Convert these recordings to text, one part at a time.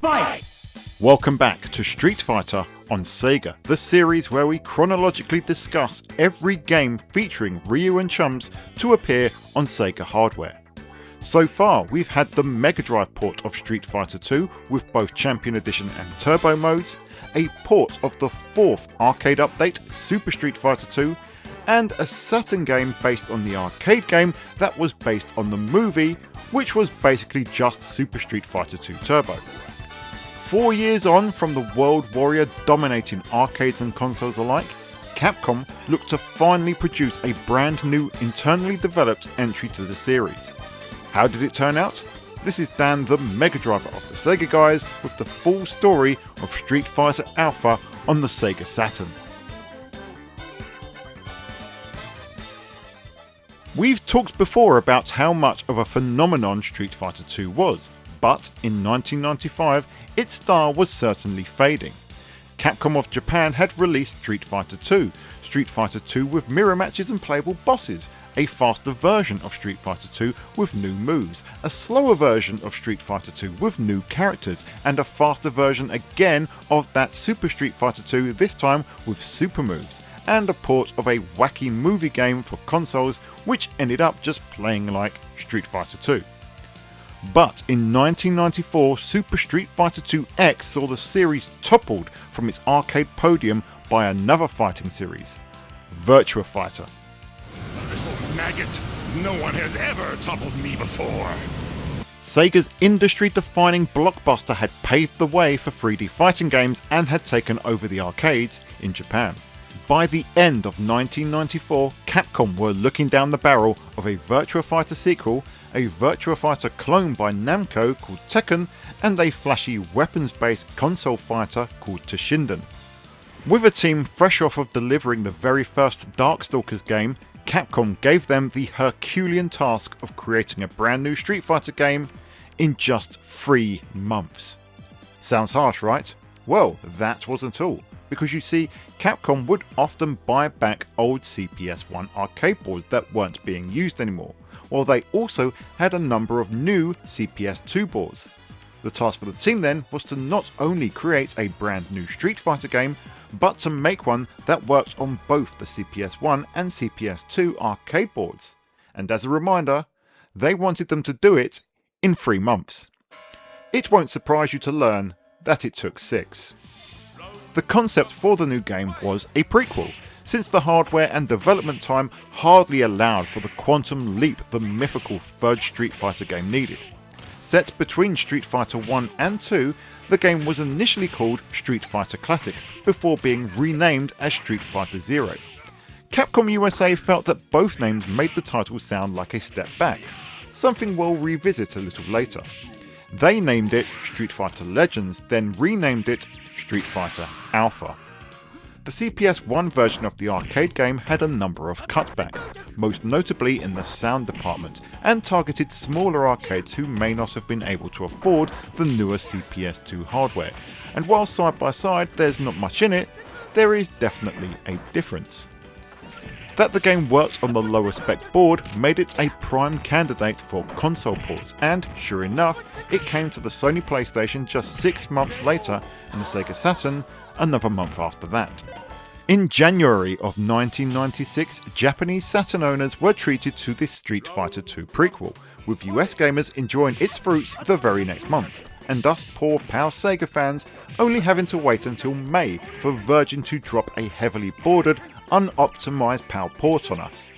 Fight! Welcome back to Street Fighter on Sega, the series where we chronologically discuss every game featuring Ryu and chums to appear on Sega hardware. So far, we've had the Mega Drive port of Street Fighter 2 with both Champion Edition and Turbo modes, a port of the fourth arcade update, Super Street Fighter 2, and a Saturn game based on the arcade game that was based on the movie, which was basically just Super Street Fighter 2 Turbo. 4 years on from the World Warrior dominating arcades and consoles alike, Capcom looked to finally produce a brand new internally developed entry to the series. How did it turn out? This is Dan the Mega Driver of the Sega guys with the full story of Street Fighter Alpha on the Sega Saturn. We've talked before about how much of a phenomenon Street Fighter 2 was, but in 1995 its star was certainly fading. Capcom of Japan had released Street Fighter 2, Street Fighter 2 with mirror matches and playable bosses, a faster version of Street Fighter 2 with new moves, a slower version of Street Fighter 2 with new characters, and a faster version again of that Super Street Fighter 2, this time with super moves, and a port of a wacky movie game for consoles which ended up just playing like Street Fighter 2. But in 1994, Super Street Fighter 2 X saw the series toppled from its arcade podium by another fighting series, Virtua Fighter. Little maggot, no one has ever toppled me before. Sega's industry-defining blockbuster had paved the way for 3D fighting games and had taken over the arcades in Japan. By the end of 1994, Capcom were looking down the barrel of a Virtua Fighter sequel, a Virtua Fighter clone by Namco called Tekken, and a flashy weapons-based console fighter called Toshinden. With a team fresh off of delivering the very first Darkstalkers game, Capcom gave them the Herculean task of creating a brand new Street Fighter game in just 3 months. Sounds harsh, right? Well, that wasn't all, because you see, Capcom would often buy back old CPS-1 arcade boards that weren't being used anymore, while they also had a number of new CPS-2 boards. The task for the team then was to not only create a brand new Street Fighter game, but to make one that worked on both the CPS-1 and CPS-2 arcade boards. And as a reminder, they wanted them to do it in 3 months. It won't surprise you to learn that it took 6. The concept for the new game was a prequel, since the hardware and development time hardly allowed for the quantum leap the mythical third Street Fighter game needed. Set between Street Fighter 1 and 2, the game was initially called Street Fighter Classic, before being renamed as Street Fighter Zero. Capcom USA felt that both names made the title sound like a step back, something we'll revisit a little later. They named it Street Fighter Legends, then renamed it Street Fighter Alpha. The CPS-1 version of the arcade game had a number of cutbacks, most notably in the sound department, and targeted smaller arcades who may not have been able to afford the newer CPS-2 hardware. And while side by side there's not much in it, there is definitely a difference. That the game worked on the lower spec board made it a prime candidate for console ports, and sure enough, it came to the Sony PlayStation just 6 months later, and the Sega Saturn another month after that. In January of 1996, Japanese Saturn owners were treated to this Street Fighter 2 prequel, with US gamers enjoying its fruits the very next month, and us poor PAL Sega fans only having to wait until May for Virgin to drop a heavily bordered, unoptimised PAL port on us.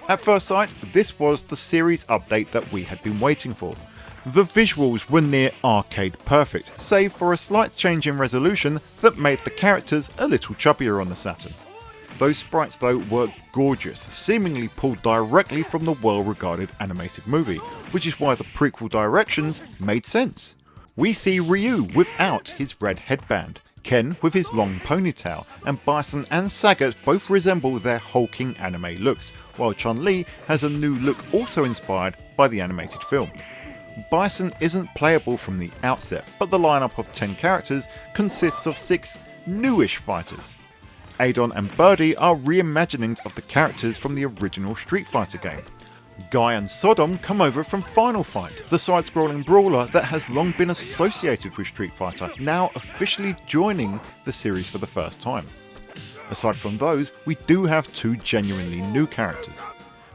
At first sight, this was the series update that we had been waiting for. The visuals were near arcade perfect, save for a slight change in resolution that made the characters a little chubbier on the Saturn. Those sprites though were gorgeous, seemingly pulled directly from the well-regarded animated movie, which is why the prequel directions made sense. We see Ryu without his red headband, Ken with his long ponytail, and Bison and Sagat both resemble their hulking anime looks, while Chun-Li has a new look also inspired by the animated film. Bison isn't playable from the outset, but the lineup of 10 characters consists of 6 newish fighters. Adon and Birdie are reimaginings of the characters from the original Street Fighter game. Guy and Sodom come over from Final Fight, the side-scrolling brawler that has long been associated with Street Fighter, now officially joining the series for the first time. Aside from those, we do have two genuinely new characters.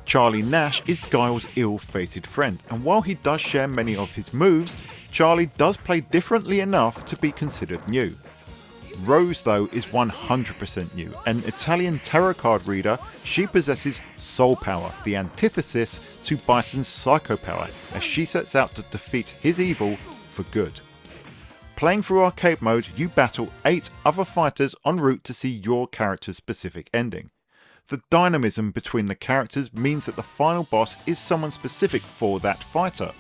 Charlie Nash is Guile's ill-fated friend, and while he does share many of his moves, Charlie does play differently enough to be considered new. Rose though is 100% new. An Italian tarot card reader, she possesses soul power, the antithesis to Bison's psycho power, as she sets out to defeat his evil for good. Playing through arcade mode, you battle 8 other fighters en route to see your character's specific ending. The dynamism between the characters means that the final boss is someone specific for that fighter.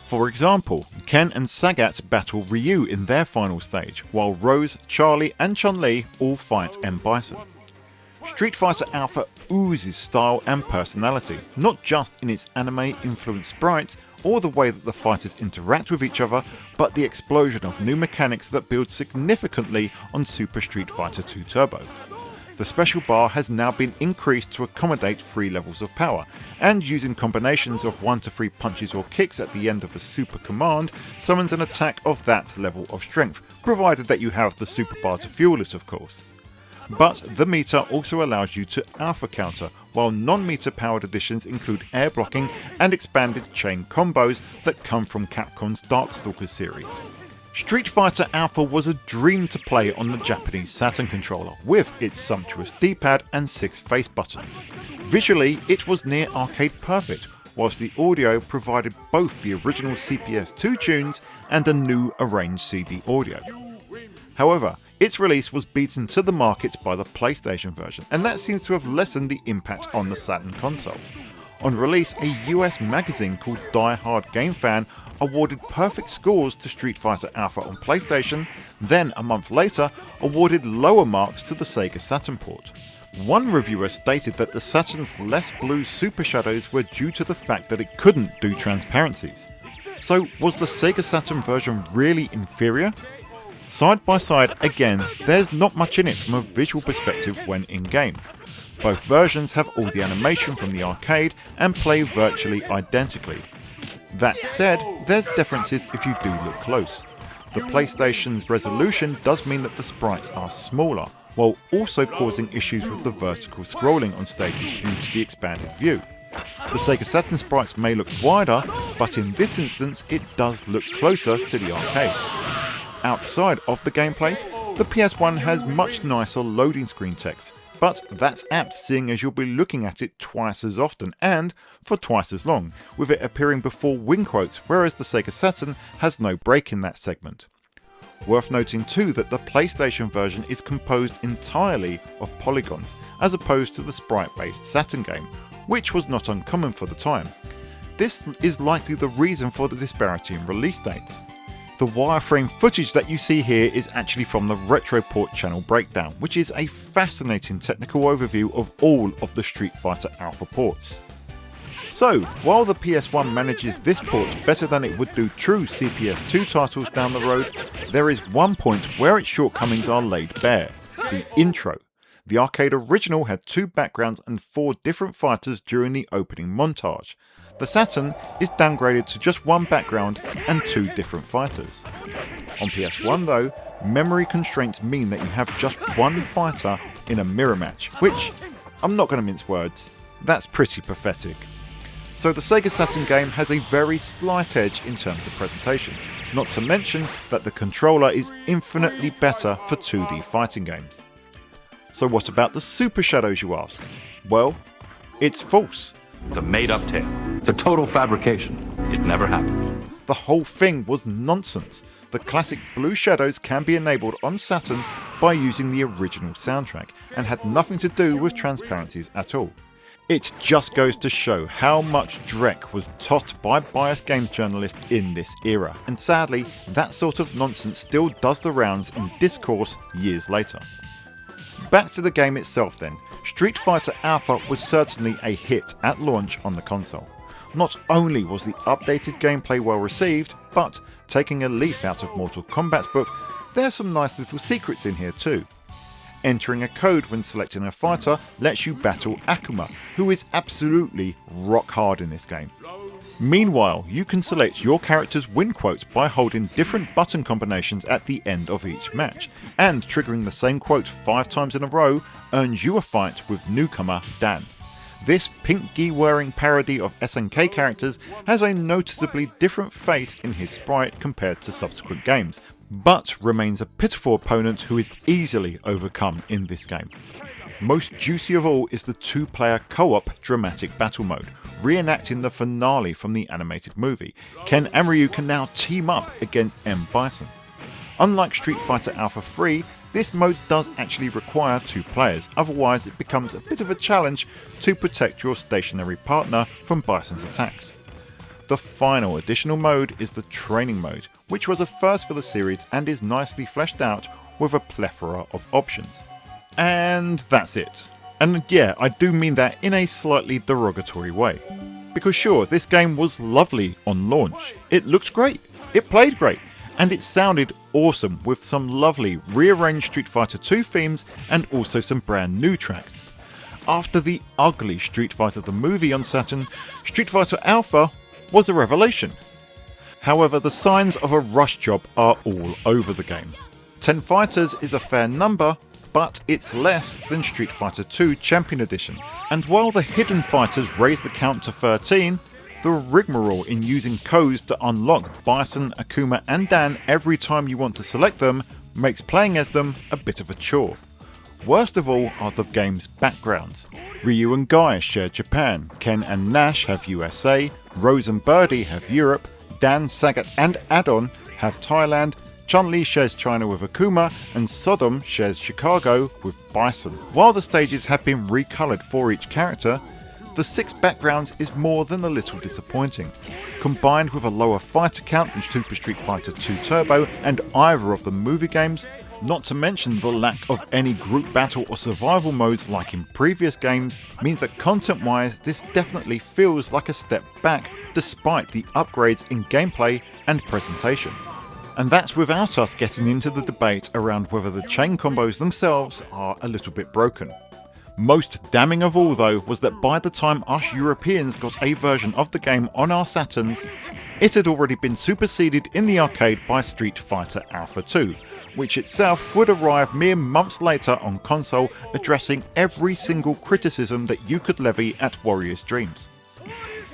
For example, Ken and Sagat battle Ryu in their final stage, while Rose, Charlie and Chun-Li all fight M. Bison. Street Fighter Alpha oozes style and personality, not just in its anime-influenced sprites or the way that the fighters interact with each other, but the explosion of new mechanics that build significantly on Super Street Fighter 2 Turbo. The special bar has now been increased to accommodate 3 levels of power, and using combinations of 1 to 3 punches or kicks at the end of a super command summons an attack of that level of strength, provided that you have the super bar to fuel it of course. But the meter also allows you to alpha counter, while non-meter powered additions include air blocking and expanded chain combos that come from Capcom's Darkstalkers series. Street Fighter Alpha was a dream to play on the Japanese Saturn controller, with its sumptuous D-pad and 6 face buttons. Visually, it was near arcade perfect, whilst the audio provided both the original CPS2 tunes and a new arranged CD audio. However, its release was beaten to the market by the PlayStation version, and that seems to have lessened the impact on the Saturn console. On release, a US magazine called Die Hard Game Fan awarded perfect scores to Street Fighter Alpha on PlayStation, then a month later awarded lower marks to the Sega Saturn port. One reviewer stated that the Saturn's less blue super shadows were due to the fact that it couldn't do transparencies. So was the Sega Saturn version really inferior? Side by side again, there's not much in it from a visual perspective when in game. Both versions have all the animation from the arcade and play virtually identically. That said, there's differences if you do look close. The PlayStation's resolution does mean that the sprites are smaller, while also causing issues with the vertical scrolling on stages due to the expanded view. The Sega Saturn sprites may look wider, but in this instance it does look closer to the arcade. Outside of the gameplay, the PS1 has much nicer loading screen text, but that's apt seeing as you'll be looking at it twice as often and for twice as long, with it appearing before wing quotes, whereas the Sega Saturn has no break in that segment. Worth noting too that the PlayStation version is composed entirely of polygons, as opposed to the sprite-based Saturn game, which was not uncommon for the time. This is likely the reason for the disparity in release dates. The wireframe footage that you see here is actually from the Retroport channel breakdown, which is a fascinating technical overview of all of the Street Fighter Alpha ports. So, while the PS1 manages this port better than it would do true CPS2 titles down the road, there is one point where its shortcomings are laid bare: the intro. The arcade original had 2 backgrounds and 4 different fighters during the opening montage. The Saturn is downgraded to just 1 background and 2 different fighters. On PS1 though, memory constraints mean that you have just 1 fighter in a mirror match, which, I'm not going to mince words, that's pretty pathetic. So the Sega Saturn game has a very slight edge in terms of presentation, not to mention that the controller is infinitely better for 2D fighting games. So what about the Super Shadows, you ask? Well, it's false. It's a made-up tale. It's a total fabrication. It never happened. The whole thing was nonsense. The classic Blue Shadows can be enabled on Saturn by using the original soundtrack, and had nothing to do with transparencies at all. It just goes to show how much dreck was tossed by biased games journalists in this era, and sadly, that sort of nonsense still does the rounds in discourse years later. Back to the game itself then. Street Fighter Alpha was certainly a hit at launch on the console. Not only was the updated gameplay well received, but taking a leaf out of Mortal Kombat's book, there's some nice little secrets in here too. entering a code when selecting a fighter lets you battle Akuma, who is absolutely rock hard in this game. Meanwhile, you can select your character's win quote by holding different button combinations at the end of each match, and triggering the same quote 5 times in a row earns you a fight with newcomer Dan. This pink gi-wearing parody of SNK characters has a noticeably different face in his sprite compared to subsequent games, but remains a pitiful opponent who is easily overcome in this game. Most juicy of all is the 2-player co-op dramatic battle mode, reenacting the finale from the animated movie. Ken and Ryu can now team up against M. Bison. Unlike Street Fighter Alpha 3, this mode does actually require 2 players, otherwise it becomes a bit of a challenge to protect your stationary partner from Bison's attacks. The final additional mode is the training mode, which was a first for the series and is nicely fleshed out with a plethora of options. And that's it. And yeah, I do mean that in a slightly derogatory way. Because sure, this game was lovely on launch. It looked great, it played great, and it sounded awesome with some lovely rearranged Street Fighter 2 themes and also some brand new tracks. After the ugly Street Fighter the movie on Saturn, Street Fighter Alpha was a revelation. However, the signs of a rush job are all over the game. 10 fighters is a fair number, but it's less than Street Fighter 2 Champion Edition. And while the hidden fighters raise the count to 13, the rigmarole in using codes to unlock Bison, Akuma and Dan every time you want to select them makes playing as them a bit of a chore. Worst of all are the game's backgrounds. Ryu and Guy share Japan, Ken and Nash have USA, Rose and Birdie have Europe, Dan, Sagat and Adon have Thailand, Chun-Li shares China with Akuma, and Sodom shares Chicago with Bison. While the stages have been recoloured for each character, the 6 backgrounds is more than a little disappointing. Combined with a lower fighter count than Super Street Fighter 2 Turbo and either of the movie games, not to mention the lack of any group battle or survival modes like in previous games, means that content-wise this definitely feels like a step back despite the upgrades in gameplay and presentation. And that's without us getting into the debate around whether the chain combos themselves are a little bit broken. Most damning of all though was that by the time us Europeans got a version of the game on our Saturns, it had already been superseded in the arcade by Street Fighter Alpha 2, which itself would arrive mere months later on console, addressing every single criticism that you could levy at Warrior's Dreams.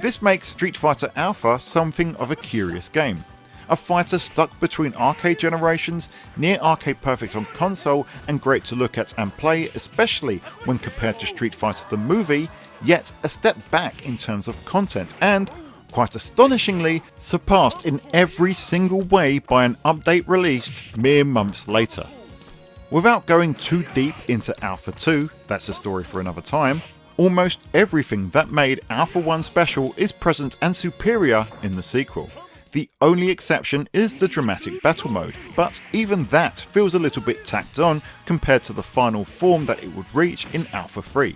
This makes Street Fighter Alpha something of a curious game. A fighter stuck between arcade generations, near arcade perfect on console and great to look at and play, especially when compared to Street Fighter the movie, yet a step back in terms of content and, quite astonishingly, surpassed in every single way by an update released mere months later. Without going too deep into Alpha 2, that's a story for another time, almost everything that made Alpha 1 special is present and superior in the sequel. The only exception is the dramatic battle mode, but even that feels a little bit tacked on compared to the final form that it would reach in Alpha 3.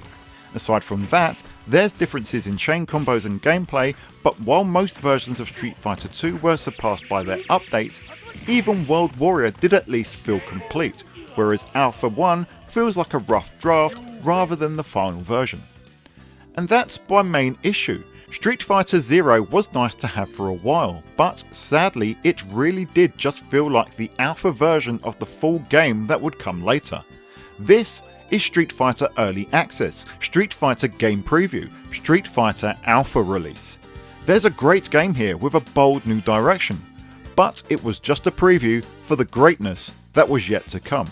Aside from that, there's differences in chain combos and gameplay, but while most versions of Street Fighter 2 were surpassed by their updates, even World Warrior did at least feel complete, whereas Alpha 1 feels like a rough draft rather than the final version. And that's my main issue. Street Fighter Zero was nice to have for a while, but sadly it really did just feel like the alpha version of the full game that would come later. This is Street Fighter Early Access, Street Fighter Game Preview, Street Fighter Alpha Release. There's a great game here with a bold new direction, but it was just a preview for the greatness that was yet to come.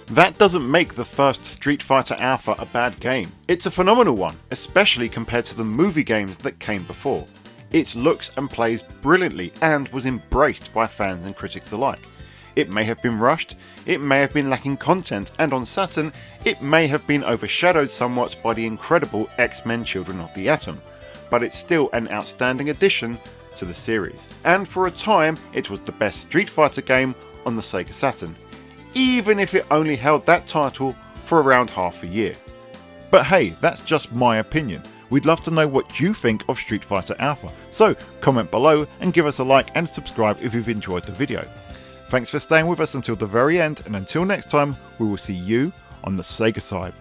That doesn't make the first Street Fighter Alpha a bad game. It's a phenomenal one, especially compared to the movie games that came before. It looks and plays brilliantly and was embraced by fans and critics alike. It may have been rushed, it may have been lacking content, and on Saturn, it may have been overshadowed somewhat by the incredible X-Men Children of the Atom, but it's still an outstanding addition to the series. And for a time, it was the best Street Fighter game on the Sega Saturn, even if it only held that title for around half a year. But hey, that's just my opinion. We'd love to know what you think of Street Fighter Alpha, so comment below and give us a like and subscribe if you've enjoyed the video. Thanks for staying with us until the very end, and until next time, we will see you on the Sega side.